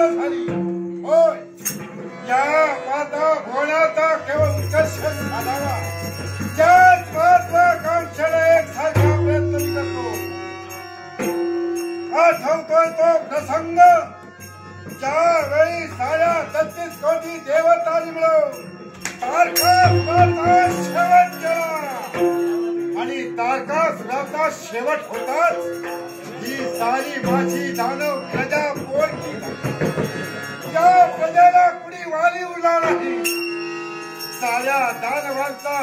प्राप्त झाली होय या माता भोवनाचा केवळ उत्कर्ष साधावा त्याच महत्वाकांक्षेने एकसारखा प्रयत्न मी करतो आठवतोय तो प्रसंग ज्यावेळी साऱ्या 33 कोटी देवतांनी मिळून तारकासुराचा शेवट केला आणि तारकासुराचा शेवट होताच ही सारी माझी दानव प्रजा पोरकी या प्रजेला कुणी वाली उरला नाही साऱ्या दानवांचा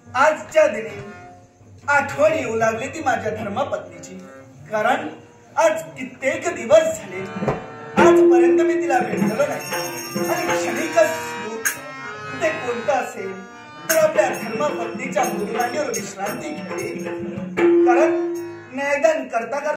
आजच्या दिनी आठवण येऊ लागली ती माझ्या धर्मपत्नीची कारण आज कित्येक दिवस झाले आजपर्यंत मी तिला भेटलो नाही आणि क्षणिकच ते कोणतं असेल तर आपल्या धर्मपत्नीच्या मुलांवर विश्रांती घ्यावी कारण न्यायदान करता